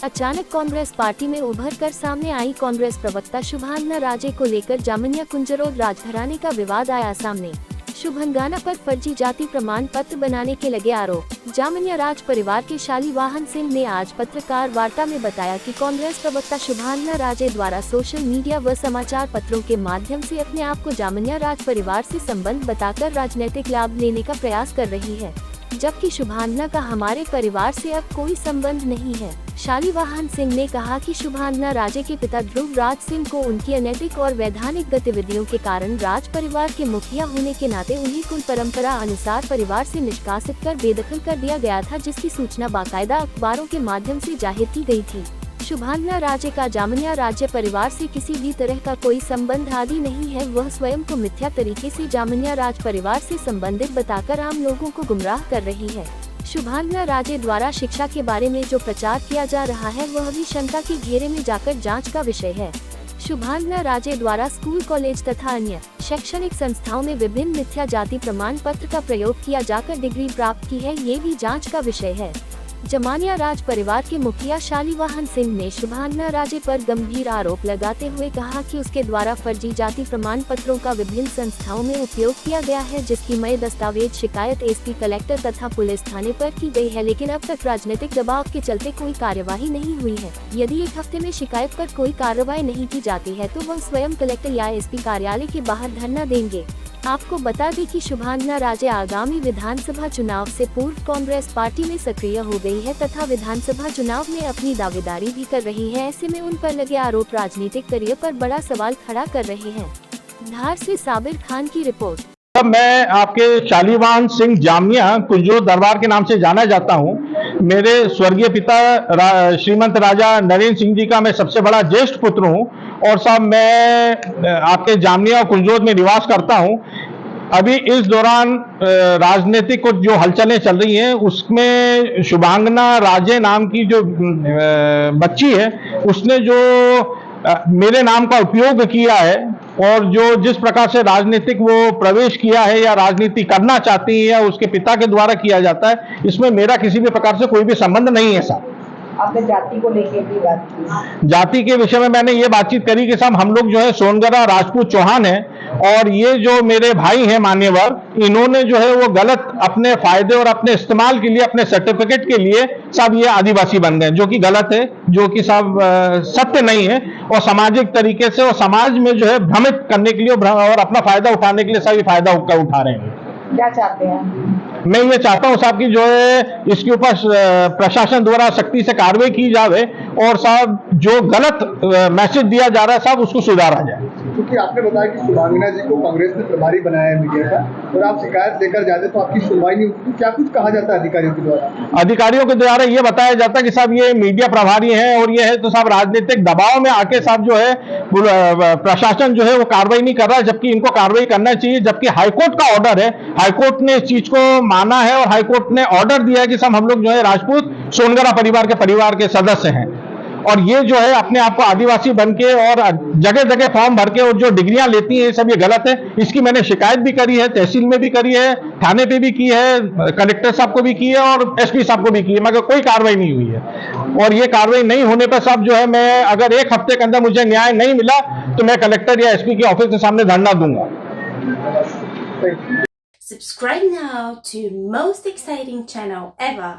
अचानक कांग्रेस पार्टी में उभर कर सामने आई कांग्रेस प्रवक्ता शुभांगना राजे को लेकर जामिया कुंजरोद राजघराने का विवाद आया सामने। शुभांगना पर फर्जी जाति प्रमाण पत्र बनाने के लगे आरोप। जामिया राज परिवार के शालीवाहन सिंह ने आज पत्रकार वार्ता में बताया कि कांग्रेस प्रवक्ता शुभांगना राजे द्वारा सोशल मीडिया व समाचार पत्रों के माध्यम से अपने आप को जामिया राज परिवार से संबंध बताकर राजनीतिक लाभ लेने का प्रयास कर रही है, जबकि शुभांगना का हमारे परिवार से अब कोई संबंध नहीं है। शालीवाहन सिंह ने कहा कि शुभांगना राजे के पिता ध्रुव राज सिंह को उनकी अनैतिक और वैधानिक गतिविधियों के कारण राज परिवार के मुखिया होने के नाते उन्हें कुल परंपरा अनुसार परिवार से निष्कासित कर बेदखल कर दिया गया था, जिसकी सूचना बाकायदा अखबारों के माध्यम से जाहिर की गई थी। शुभांगना राजे का जामिया राज्य परिवार से किसी भी तरह का कोई संबंध आदि नहीं है। वह स्वयं को मिथ्या तरीके से जामिया राज परिवार से संबंधित बताकर आम लोगों को गुमराह कर रही है। शुभांगना राजे द्वारा शिक्षा के बारे में जो प्रचार किया जा रहा है वह भी शंका के घेरे में जाकर जांच का विषय है। शुभांगना राजे द्वारा स्कूल, कॉलेज तथा अन्य शैक्षणिक संस्थाओं में विभिन्न मिथ्या जाति प्रमाण पत्र का प्रयोग किया जाकर डिग्री प्राप्त की है, ये भी जांच का विषय है। जामिया राज परिवार के मुखिया शालीवाहन सिंह ने शुभांगना राजे पर गंभीर आरोप लगाते हुए कहा कि उसके द्वारा फर्जी जाति प्रमाण पत्रों का विभिन्न संस्थाओं में उपयोग किया गया है, जिसकी मई दस्तावेज शिकायत एसपी, कलेक्टर तथा पुलिस थाने पर की गई है, लेकिन अब तक राजनीतिक दबाव के चलते कोई कार्यवाही नहीं हुई है। यदि एक हफ्ते में शिकायत पर कोई कार्रवाई नहीं की जाती है तो वह स्वयं कलेक्टर या एसपी कार्यालय के बाहर धरना देंगे। आपको बता दें कि शुभांगना राजे आगामी विधानसभा चुनाव से पूर्व कांग्रेस पार्टी में सक्रिय हो गई है तथा विधानसभा चुनाव में अपनी दावेदारी भी कर रही है। ऐसे में उन पर लगे आरोप राजनीतिक करियर पर बड़ा सवाल खड़ा कर रहे हैं। धार से साबिर खान की रिपोर्ट। मैं आपके शालीवाहन सिंह जामिया कुंजरोद दरबार के नाम से जाना जाता हूं। मेरे स्वर्गीय पिता श्रीमंत राजा नरेंद्र सिंह जी का मैं सबसे बड़ा ज्येष्ठ पुत्र हूं और साहब मैं आपके जामिया कुंजरोद में निवास करता हूं। अभी इस दौरान राजनीतिक कुछ जो हलचलें चल रही हैं उसमें शुभांगना राजे नाम की जो बच्ची है उसने जो मेरे नाम का उपयोग किया है और जो जिस प्रकार से राजनीतिक वो प्रवेश किया है या राजनीति करना चाहती है या उसके पिता के द्वारा किया जाता है, इसमें मेरा किसी भी प्रकार से कोई भी संबंध नहीं है साहब। आपने जाति को लेकर भी बात की? जाति के विषय में मैंने ये बातचीत करी कि साहब हम लोग जो है सोनगरा राजपूत चौहान है और ये जो मेरे भाई हैं मान्यवर, इन्होंने जो है वो गलत अपने फायदे और अपने इस्तेमाल के लिए अपने सर्टिफिकेट के लिए साहब ये आदिवासी बन गए, जो कि गलत है, जो कि साहब सत्य नहीं है और सामाजिक तरीके से और समाज में जो है भ्रमित करने के लिए और अपना फायदा उठाने के लिए साहब ये फायदा उठा रहे हैं। क्या चाहते हैं? मैं ये चाहता हूं साहब कि जो है इसके ऊपर प्रशासन द्वारा सख्ती से कार्रवाई की जाए और साहब जो गलत मैसेज दिया जा रहा है साहब उसको सुधारा जाए। क्योंकि आपने बताया कि शुभांगना जी को कांग्रेस ने प्रभारी बनाया है मीडिया का और आप शिकायत लेकर जाते तो आपकी सुनवाई नहीं होती, तो क्या कुछ कहा जाता है अधिकारियों के द्वारा? अधिकारियों के द्वारा ये बताया जाता है कि साहब ये मीडिया प्रभारी है और ये है तो साहब राजनीतिक दबाव में आके साहब जो है प्रशासन जो है वो कार्रवाई नहीं कर रहा है, जबकि इनको कार्रवाई करना चाहिए। जबकि हाईकोर्ट का ऑर्डर है, हाईकोर्ट ने इस चीज को माना है और हाईकोर्ट ने ऑर्डर दिया है कि साहब हम लोग जो है राजपूत सोनगरा परिवार के सदस्य हैं और ये जो है अपने आप को आदिवासी बन के और जगह जगह फॉर्म भर के और जो डिग्रियां लेती हैं सब ये गलत है। इसकी मैंने शिकायत भी करी है, तहसील में भी करी है, थाने पे भी की है, कलेक्टर साहब को भी की है और एसपी साहब को भी की है, मगर कोई कार्रवाई नहीं हुई है। और ये कार्रवाई नहीं होने पर साहब जो है मैं अगर एक हफ्ते के अंदर मुझे न्याय नहीं मिला तो मैं कलेक्टर या एसपी के ऑफिस के सामने धरना दूंगा। Subscribe now to most exciting channel ever.